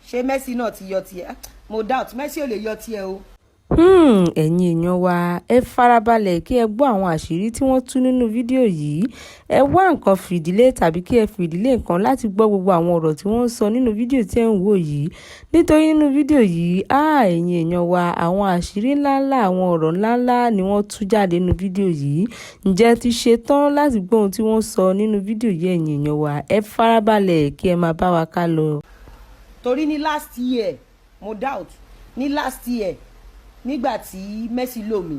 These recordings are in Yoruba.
ṣé Mercy náà ti yọ tiẹ̀ mo doubt Mercy ò lè yọ tiẹ̀ o. ẹ̀yin èèyàn wa ẹ farabalẹ̀ kí ẹ gbọ́ àwọn àṣírí tí wọ́n tú nínú fídíò yìí. Ẹ wá nǹkan fìdílé tàbí kí ẹ fìdílé nǹkan láti gbọ́ gbogbo àwọn ọ̀rọ̀ tí wọ́n ń sọ nínú fídíò tí ẹ ń wò yìí. Nítorí nínú fídíò yìí ẹ̀yin èèyàn wa àwọn àṣírí ńláńlá àwọn ọ̀rọ̀ ńláńlá ni wọ́n tú jáde nínú fídíò yìí. Ǹjẹ́ ẹ ti ṣe tán láti gbọ́ ohun tí wọ́n sọ nínú fídíò yìí ẹ̀yin èèyàn wa ẹ farabalẹ̀ kí ẹ máa bá wa ká lọ. Torí ní last year mo doubt ní last year nígbà tí Mercy lò mí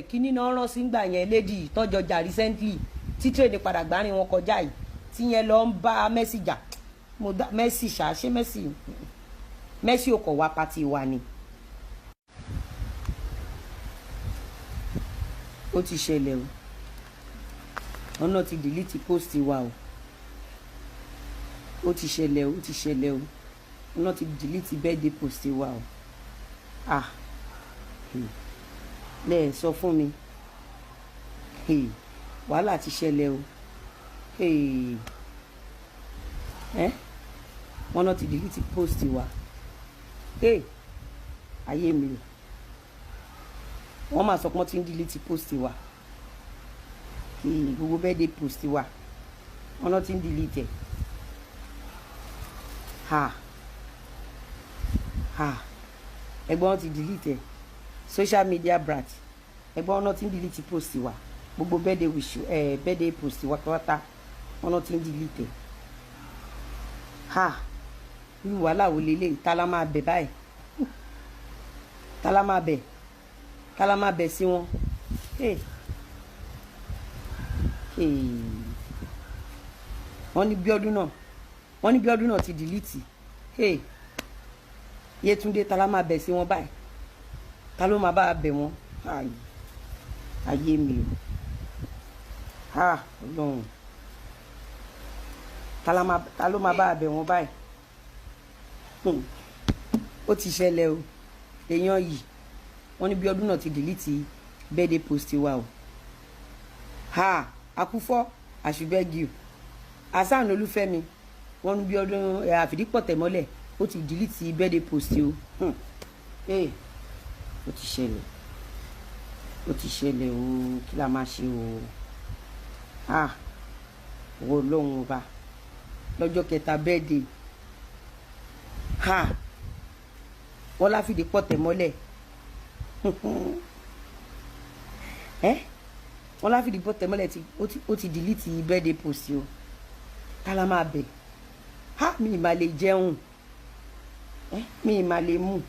kíní náà rán sí gbà yẹn lady tọ́jọ́ jà recently tí trade padà gbárin wọn kọjá yìí tí yẹn lọ ń bá Mercy jà Mercy ṣe Mercy ò kọ̀ wá pati wa ni. ó ti ṣẹlẹ̀ o ọ̀nà ti delete post wa o ó ti ṣẹlẹ̀ o ọ̀nà ti delete birthday post wa o. lẹ sọ fún mi wàhálà ti ṣẹlẹ̀ o wọ́n náà ti delete post wa ayé mi wọ́n máa sọ pé wọ́n ti ń delete post wa gbogbo birthday post wa wọ́n náà ti ń delete ẹ̀gbọ́n wọn ti delete social media brat ẹ̀gbọ́n wọn náà ti ń delete post wa gbogbo birthday post wa pátá wọn náà ti ń delete irú wàhálà wo lélẹ̀ ta la máa bẹ̀ báyìí ta la máa bẹ̀ sí wọn wọ́n ní bí ọdún náà ti delete Yétúndé ta la máa bẹ̀ sí wọn báyìí ta ló máa bá a bẹ̀ wọ́n ayé mi o Ọlọ́run ta ló máa bá a bẹ̀ wọ́n báyìí ó ti ṣẹlẹ̀ o èèyàn yìí wọ́n ní bí ọdún náà ti delete birthday post wa o akúfọ́ àṣùbẹ́gì o Hasan Olúfẹ́mi wọ́n ní bí ọdún àfìdípọ̀tẹ̀mọ́lẹ̀ ó ti delete birthday post o ó ti ṣẹlẹ̀ o kí la máa ṣe o owó Ọlọ́run ọba lọ́jọ́ kẹta birthday wọ́n láfìdí pọ̀tẹ̀mọ́lẹ̀ wọ́n láfìdí pọ̀tẹ̀mọ́lẹ̀ ó ti delete birthday post o ká la máa bẹ̀ mi ì máa lè jẹun mi ì máa lè mú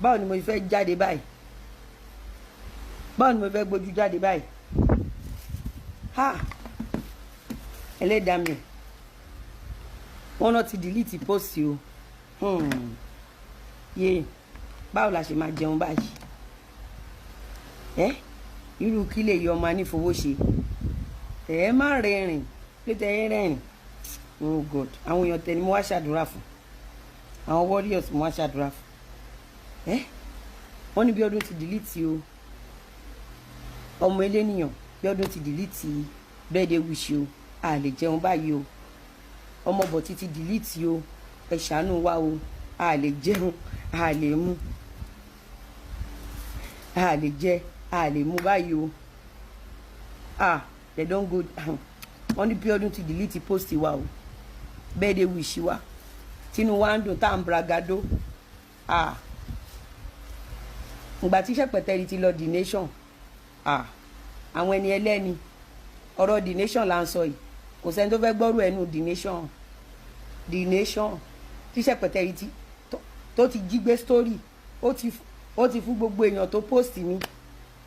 báwo ni mo fẹ́ jáde báyìí báwo ni mo fẹ́ gbójú jáde báyìí ẹlẹ́dàá mi wọ́n náà ti delete post o báwo la ṣe máa jẹun báyìí irú kí lè yọ ọmọ anífowó ṣe má rẹ́rìn pété rẹ́rìn oh God àwọn èèyàn tẹ ni mo wá ṣàdúrà fún àwọn warriors mo wá ṣàdúrà fún wọ́n ní bí ọdún ti delete o ọmọ eléníyàn bí ọdún ti delete birthday wish o a lè jẹun báyìí o ọmọ bọ̀tí ti delete o ẹ ṣàánú wa o a lè jẹun a lè mú a lè jẹ a lè mú báyìí o they don go wọ́n ní bí ọdún ti delete post wa o birthday wish wa tínú wa ń dùn tá à ń bragado ìgbà tí Ṣẹ̀pẹ̀tẹ̀rì ti lọ The Nation àwọn ẹni ẹlẹ́ni ọ̀rọ̀ The Nation là ń sọ yìí kò sẹ́ni tó fẹ́ gbọ́rù ẹnu The Nation tí Ṣẹ̀pẹ̀tẹ̀rì tó ti jí gbé story ó ti fún gbogbo èèyàn tó post mi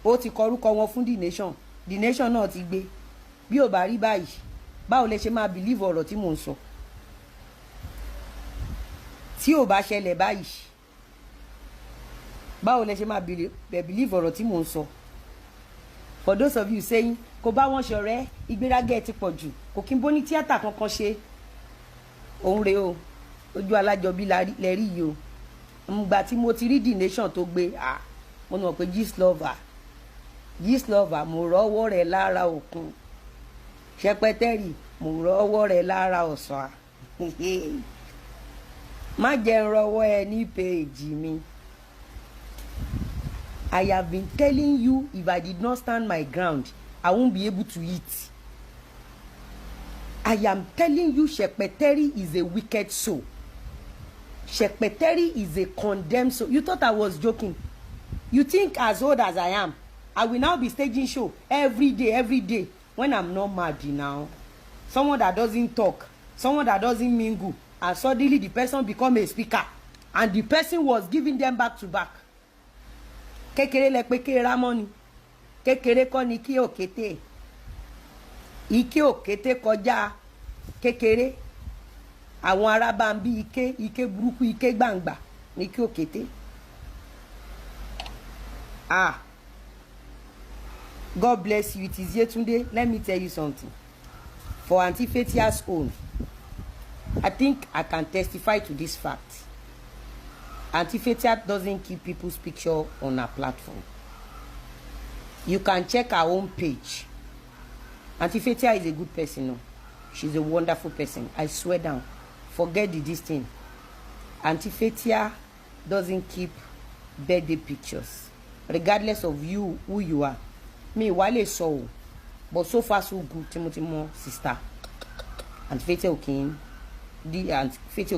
ó ti kọ orúkọ wọn fún The Nation náà ti gbé bí ò bá rí báyìí báwo lẹ ṣe máa believe ọ̀rọ̀ tí mò ń sọ tí ò bá ṣẹlẹ̀ báyìí báwo lẹ ṣe máa believe ọ̀rọ̀ tí mò ń sọ for those of you saying kò bá wọn ṣọ̀rẹ́ ìgbéraga ẹ̀ ti pọ̀ jù kò kí n bó ní tíátà kankan ṣe òun rèé o ojú alájọbí lẹ rí yìí o ìgbà tí mo ti rí The Nation tó gbé mo mọ̀ pé Gistlover mo rọ́wọ́ rẹ̀ lára òkun Ṣẹ̀pẹ̀tẹ̀rì mo rọ́wọ́ rẹ lára ọ̀sán má jẹ́ n rọ́wọ́ ẹ ní péèjì mi. I have been telling you, if I did not stand my ground, I won't be able to eat. I am telling you, Shekpeteri is a wicked soul. Shekpeteri is a condemned soul. You thought I was joking. You think as old as I am, I will now be staging show every day, when I'm not mad now. Someone that doesn't talk, someone that doesn't mingle, and suddenly the person become a speaker, and the person was giving them back to back. Kékeré lẹ pé ké ramoni, kékeré kọ́ ni kí òkété, ike òkété kọjá kékeré, àwọn ará ń bí ike burúkú ike gbangba ní kí òkété. God bless you. It is Yetunde. Let me tell you something. For Auntie Faithia's own, I think I can testify to this fact. Auntie Faithia doesn't keep people's picture on her platform. You can check her own page. Auntie Faithia is a good person. No? She's a wonderful person. I swear down. Forget this thing. Auntie Faithia doesn't keep birthday pictures. Regardless of you, who you are. Me, Wale so. But so far so good. Timothy Mo, sister. Auntie Faithia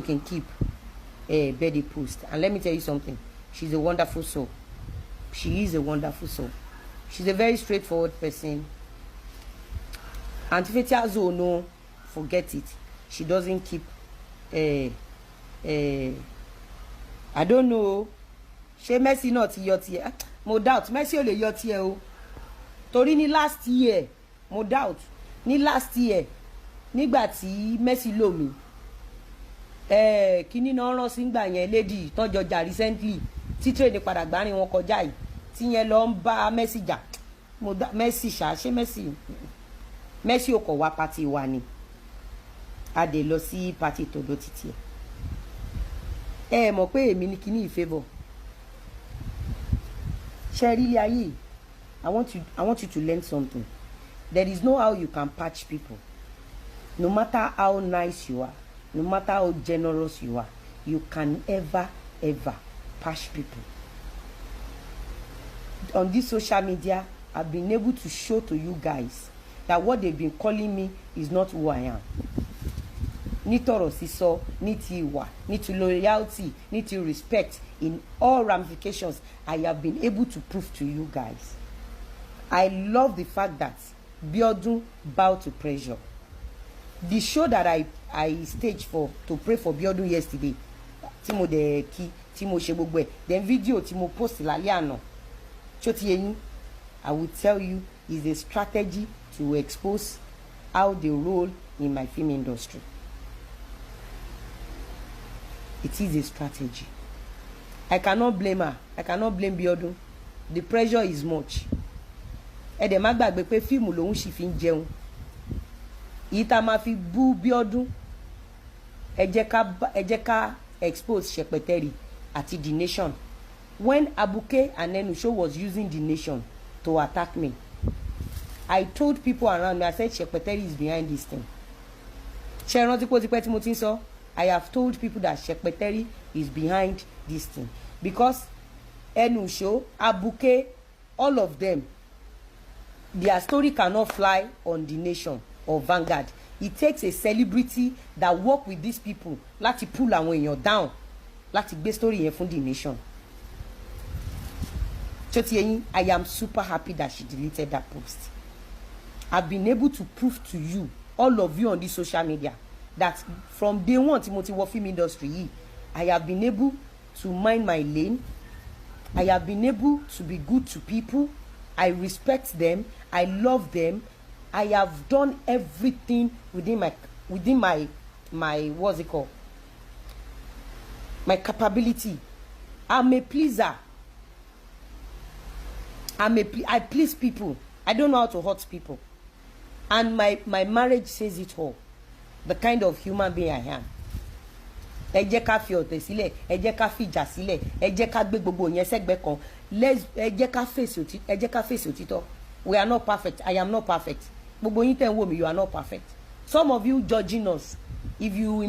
can keep a birthday post. And let me tell you something. She's a wonderful soul. She is a wonderful soul. She's a very straightforward person. Auntie Faithia no, forget it. She doesn't keep I don't know. She Mercy not your tier. Mo doubt. Mercy only your tier. Torí ní last year. Mo doubt. Ní last year. Nígbà tí Mercy lò mí. Kíní náà rán sí ngbà yẹn lady tọ́jọ́ jà recently. Tí train padà gbárin wọn kọjá yìí. Tí yẹn lọ ń bá Mercy jà. Mo da Mercy ṣá ṣé Mercy. Mercy ó kọ̀ wá party wa ni. A dé lọ sí party todo títí ẹ. Mọ̀ pé èmi ní kíní favor. Ṣé rí ilé ayé. I want you to learn something. There is no how you can patch people. No matter how nice you are, no matter how generous you are, you can ever patch people. On this social media, I've been able to show to you guys that what they've been calling me is not who I am. Ní tọ̀rọ̀ sísọ, ní ti ìwà, ní ti loyalty, ní ti respect, in all ramifications, I have been able to prove to you guys. I love the fact that Biodun bowed to pressure. The show that I staged to pray for Biodun yesterday, tí mo dẹ̀ kí, tí mo ṣe gbogbo ẹ̀, then video tí mo post lálẹ́ àná, ṣó ti yé yín, I will tell you is a strategy to expose how they roll in my film industry. It is a strategy. I cannot blame her. I cannot blame Biodun. The pressure is much. Ẹ dẹ̀ má gbàgbé pé fíìmù lòun sì fi ń jẹun. Èyí tá máa fi bú Biodun. Ẹ jẹ́ ká expose Shekpeteri àti The Nation. When Abuke and Enusho was using The Nation to attack me, I told people around me, I said Shekpeteri is behind this thing. Ṣé rántí pé ó ti pẹ́ tí mo ti ń sọ? I have told people that Shekpeteri is behind this thing. Because Enusho, Abuke, all of them, their story cannot fly on The Nation or Vanguard. It takes a celebrity that work with these people láti pull àwọn èèyàn down láti gbé story yẹn fún The Nation. I am super happy that she deleted that post. I've been able to prove to you, all of you on this social media, that from day one tí mo ti wọ film industry yìí, I have been able to mind my lane. I have been able to be good to people. I respect them. I love them. I have done everything within my what's it called? My capability. I'm a pleaser. I please people. I don't know how to hurt people. And my marriage says it all. The kind of human being I am. Ẹ jẹ́ ká fi ọ̀tẹ̀ sílẹ̀, ẹ jẹ́ ká fi ìjà sílẹ̀, ẹ jẹ́ ká gbé gbogbo yẹn sẹ́gbẹ̀ kan. Ẹ jẹ́ ká face òtítọ́. We are not perfect. I am not perfect. Gbogbo yín tẹ́ ń wò mí, you are not perfect. some of you judging us, if you were